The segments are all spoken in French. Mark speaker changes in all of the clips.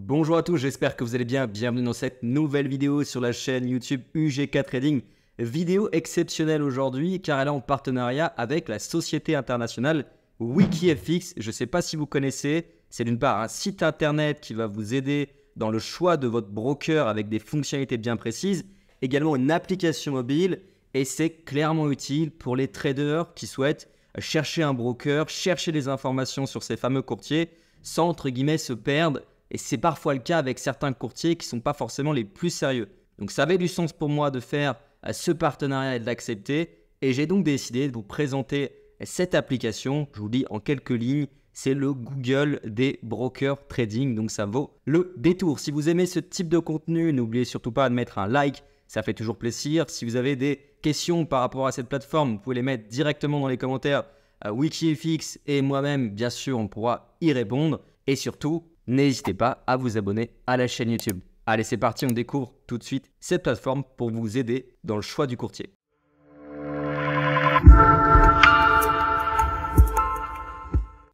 Speaker 1: Bonjour à tous, j'espère que vous allez bien. Bienvenue dans cette nouvelle vidéo sur la chaîne YouTube UGK Trading. Vidéo exceptionnelle aujourd'hui car elle est en partenariat avec la société internationale WikiFX. Je ne sais pas si vous connaissez, c'est d'une part un site internet qui va vous aider dans le choix de votre broker avec des fonctionnalités bien précises, également une application mobile et c'est clairement utile pour les traders qui souhaitent chercher un broker, chercher des informations sur ces fameux courtiers sans entre guillemets se perdre. Et c'est parfois le cas avec certains courtiers qui ne sont pas forcément les plus sérieux. Donc ça avait du sens pour moi de faire ce partenariat et de l'accepter. Et j'ai donc décidé de vous présenter cette application. Je vous dis en quelques lignes, c'est le Google des brokers trading. Donc ça vaut le détour. Si vous aimez ce type de contenu, n'oubliez surtout pas de mettre un like. Ça fait toujours plaisir. Si vous avez des questions par rapport à cette plateforme, vous pouvez les mettre directement dans les commentaires. WikiFX et moi-même, bien sûr, on pourra y répondre. Et surtout, n'hésitez pas à vous abonner à la chaîne YouTube. Allez, c'est parti, on découvre tout de suite cette plateforme pour vous aider dans le choix du courtier.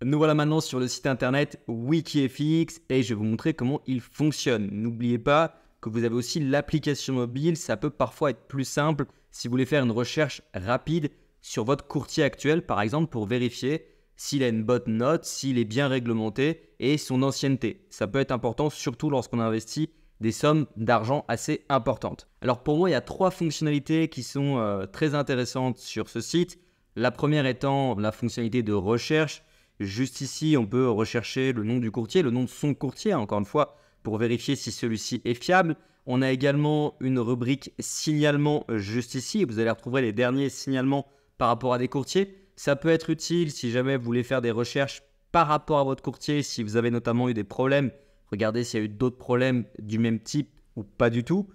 Speaker 1: Nous voilà maintenant sur le site internet WikiFX et je vais vous montrer comment il fonctionne. N'oubliez pas que vous avez aussi l'application mobile, ça peut parfois être plus simple si vous voulez faire une recherche rapide sur votre courtier actuel, par exemple pour vérifier s'il a une bonne note, s'il est bien réglementé et son ancienneté. Ça peut être important surtout lorsqu'on investit des sommes d'argent assez importantes. Alors pour moi, il y a 3 fonctionnalités qui sont très intéressantes sur ce site. La première étant la fonctionnalité de recherche. Juste ici, on peut rechercher le nom du courtier, le nom de son courtier, encore une fois, pour vérifier si celui-ci est fiable. On a également une rubrique signalement juste ici. Vous allez retrouver les derniers signalements par rapport à des courtiers. Ça peut être utile si jamais vous voulez faire des recherches par rapport à votre courtier, si vous avez notamment eu des problèmes. Regardez s'il y a eu d'autres problèmes du même type ou pas du tout.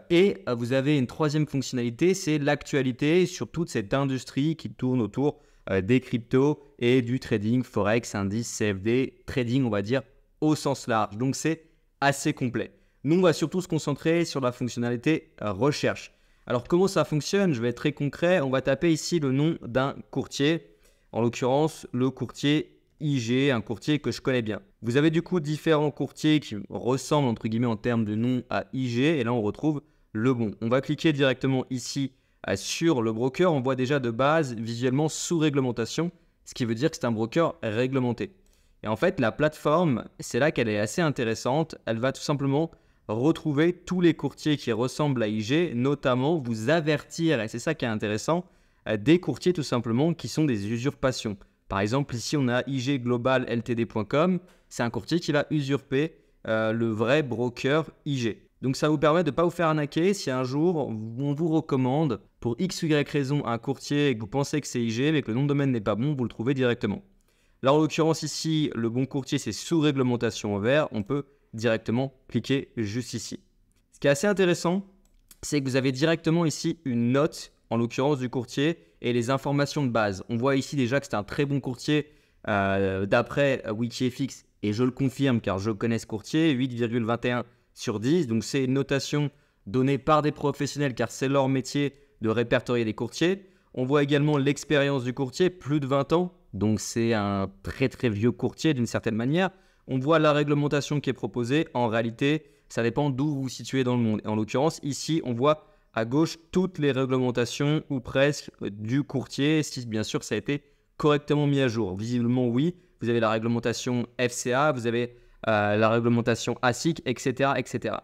Speaker 1: Et vous avez une troisième fonctionnalité, c'est l'actualité sur toute cette industrie qui tourne autour des cryptos et du trading, forex, indice, CFD, trading on va dire au sens large. Donc c'est assez complet. Nous on va surtout se concentrer sur la fonctionnalité recherche. Alors comment ça fonctionne? Je vais être très concret. On va taper ici le nom d'un courtier, en l'occurrence le courtier IG, un courtier que je connais bien. Vous avez du coup différents courtiers qui ressemblent entre guillemets en termes de nom à IG et là on retrouve le bon. On va cliquer directement ici sur le broker. On voit déjà de base visuellement sous réglementation, ce qui veut dire que c'est un broker réglementé. Et en fait la plateforme, c'est là qu'elle est assez intéressante. Elle va tout simplement retrouver tous les courtiers qui ressemblent à IG, notamment vous avertir, et c'est ça qui est intéressant, des courtiers tout simplement qui sont des usurpations. Par exemple, ici on a igglobalLTD.com, c'est un courtier qui va usurper le vrai broker IG. Donc ça vous permet de ne pas vous faire arnaquer si un jour on vous recommande pour X ou Y raison un courtier et que vous pensez que c'est IG mais que le nom de domaine n'est pas bon, vous le trouvez directement. Là en l'occurrence ici, le bon courtier c'est sous réglementation en vert, on peut directement cliquer juste ici. Ce qui est assez intéressant, c'est que vous avez directement ici une note, en l'occurrence du courtier, et les informations de base. On voit ici déjà que c'est un très bon courtier d'après WikiFX, et je le confirme car je connais ce courtier, 8,21 sur 10. Donc c'est une notation donnée par des professionnels car c'est leur métier de répertorier les courtiers. On voit également l'expérience du courtier, plus de 20 ans, donc c'est un très très vieux courtier d'une certaine manière. On voit la réglementation qui est proposée. En réalité, ça dépend d'où vous vous situez dans le monde. Et en l'occurrence, ici, on voit à gauche toutes les réglementations ou presque du courtier, si bien sûr ça a été correctement mis à jour. Visiblement, oui. Vous avez la réglementation FCA, vous avez la réglementation ASIC, etc., etc.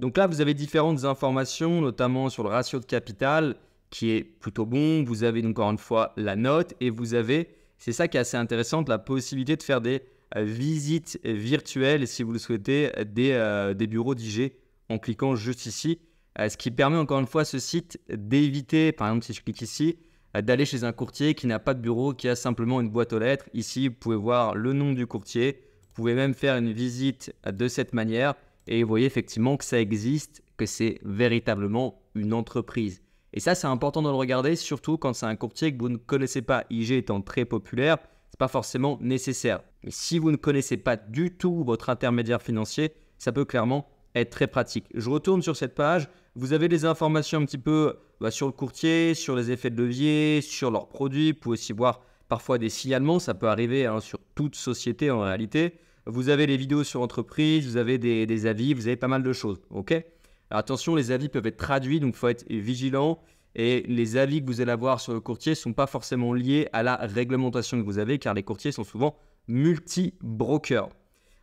Speaker 1: Donc là, vous avez différentes informations, notamment sur le ratio de capital qui est plutôt bon. Vous avez donc encore une fois la note et vous avez, c'est ça qui est assez intéressant, la possibilité de faire des visite virtuelle si vous le souhaitez des bureaux d'IG en cliquant juste ici, ce qui permet encore une fois à ce site d'éviter, par exemple si je clique ici, d'aller chez un courtier qui n'a pas de bureau, qui a simplement une boîte aux lettres. Ici vous pouvez voir le nom du courtier, vous pouvez même faire une visite de cette manière et vous voyez effectivement que ça existe, que c'est véritablement une entreprise. Et ça c'est important de le regarder, surtout quand c'est un courtier que vous ne connaissez pas. IG étant très populaire, c'est pas forcément nécessaire. Mais si vous ne connaissez pas du tout votre intermédiaire financier, ça peut clairement être très pratique. Je retourne sur cette page. Vous avez des informations un petit peu sur le courtier, sur les effets de levier, sur leurs produits. Vous pouvez aussi voir parfois des signalements. Ça peut arriver sur toute société en réalité. vous avez les vidéos sur entreprise, vous avez des avis, vous avez pas mal de choses. Ok. Alors attention, les avis peuvent être traduits, donc il faut être vigilant. Et les avis que vous allez avoir sur le courtier ne sont pas forcément liés à la réglementation que vous avez, car les courtiers sont souvent multi-brokers.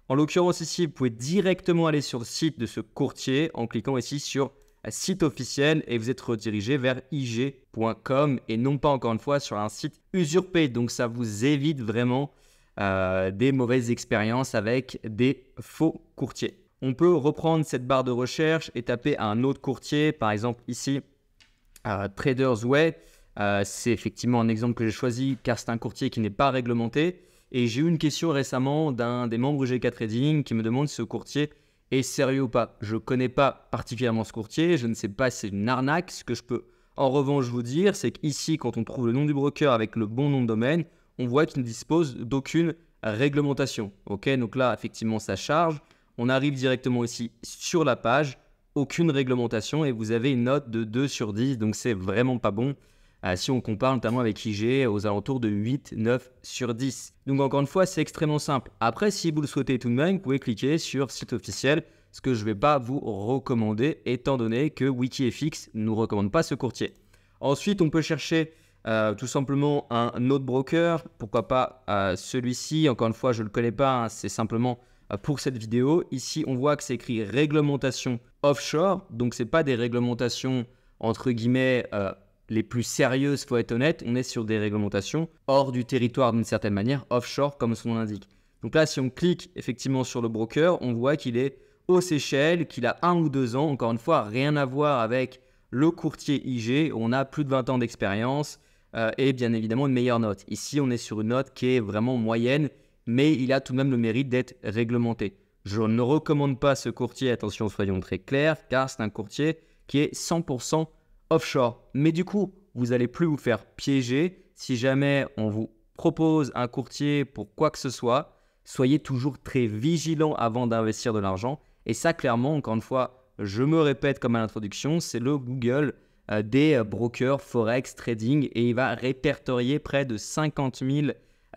Speaker 1: En l'occurrence ici, vous pouvez directement aller sur le site de ce courtier en cliquant ici sur site officiel et vous êtes redirigé vers ig.com et non pas encore une fois sur un site usurpé. Donc ça vous évite vraiment des mauvaises expériences avec des faux courtiers. On peut reprendre cette barre de recherche et taper un autre courtier, par exemple ici Traders Way. C'est effectivement un exemple que j'ai choisi car c'est un courtier qui n'est pas réglementé. Et j'ai eu une question récemment d'un des membres GK Trading qui me demande si ce courtier est sérieux ou pas. Je ne connais pas particulièrement ce courtier, je ne sais pas si c'est une arnaque. Ce que je peux en revanche vous dire, c'est qu'ici, quand on trouve le nom du broker avec le bon nom de domaine, on voit qu'il ne dispose d'aucune réglementation. Ok, donc là, effectivement, ça charge. On arrive directement ici sur la page, aucune réglementation et vous avez une note de 2 sur 10, donc c'est vraiment pas bon. Si on compare notamment avec IG aux alentours de 8, 9 sur 10. Donc encore une fois, c'est extrêmement simple. Après, si vous le souhaitez tout de même, vous pouvez cliquer sur site officiel, ce que je ne vais pas vous recommander étant donné que WikiFX ne nous recommande pas ce courtier. Ensuite, on peut chercher tout simplement un autre broker. Pourquoi pas celui-ci. Encore une fois, je ne le connais pas, hein, c'est simplement pour cette vidéo. Ici, on voit que c'est écrit réglementation offshore. Donc, ce n'est pas des réglementations entre guillemets les plus sérieuses, il faut être honnête. On est sur des réglementations hors du territoire d'une certaine manière, offshore comme son nom l'indique. Donc là, si on clique effectivement sur le broker, on voit qu'il est aux Seychelles, qu'il a 1 ou 2 ans. Encore une fois, rien à voir avec le courtier IG. On a plus de 20 ans d'expérience et bien évidemment une meilleure note. Ici, on est sur une note qui est vraiment moyenne, mais il a tout de même le mérite d'être réglementé. Je ne recommande pas ce courtier, attention, soyons très clairs, car c'est un courtier qui est 100% offshore. Mais du coup, vous n'allez plus vous faire piéger. Si jamais on vous propose un courtier pour quoi que ce soit, soyez toujours très vigilant avant d'investir de l'argent. Et ça, clairement, encore une fois, je me répète comme à l'introduction, c'est le Google des brokers Forex Trading et il va répertorier près de 50 000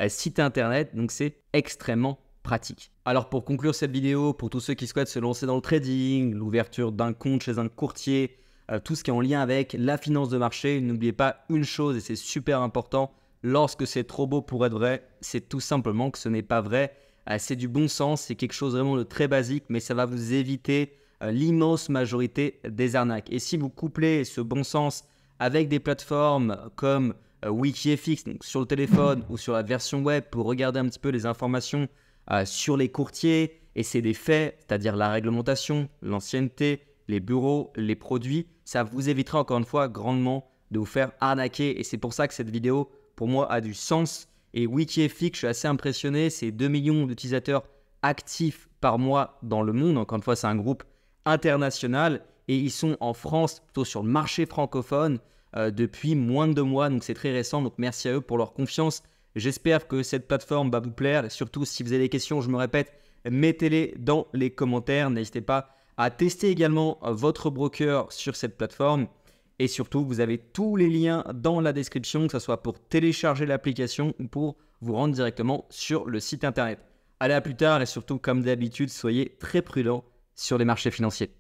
Speaker 1: sites internet. Donc, c'est extrêmement pratique. Alors, pour conclure cette vidéo, pour tous ceux qui souhaitent se lancer dans le trading, l'ouverture d'un compte chez un courtier, tout ce qui est en lien avec la finance de marché, n'oubliez pas une chose et c'est super important, lorsque c'est trop beau pour être vrai, c'est tout simplement que ce n'est pas vrai. C'est du bon sens, c'est quelque chose vraiment de très basique, mais ça va vous éviter l'immense majorité des arnaques. Et si vous couplez ce bon sens avec des plateformes comme WikiFX, donc sur le téléphone ou sur la version web pour regarder un petit peu les informations sur les courtiers, et c'est des faits, c'est-à-dire la réglementation, l'ancienneté, les bureaux, les produits, ça vous évitera encore une fois grandement de vous faire arnaquer. Et c'est pour ça que cette vidéo, pour moi, a du sens. Et WikiFX, je suis assez impressionné, c'est 2 millions d'utilisateurs actifs par mois dans le monde. Encore une fois, c'est un groupe international et ils sont en France, plutôt sur le marché francophone, depuis moins de 2 mois. Donc c'est très récent, donc merci à eux pour leur confiance. J'espère que cette plateforme va vous plaire. Et surtout, si vous avez des questions, je me répète, mettez-les dans les commentaires. N'hésitez pas à tester également votre broker sur cette plateforme. Et surtout, vous avez tous les liens dans la description, que ce soit pour télécharger l'application ou pour vous rendre directement sur le site internet. Allez, à plus tard et surtout, comme d'habitude, soyez très prudents sur les marchés financiers.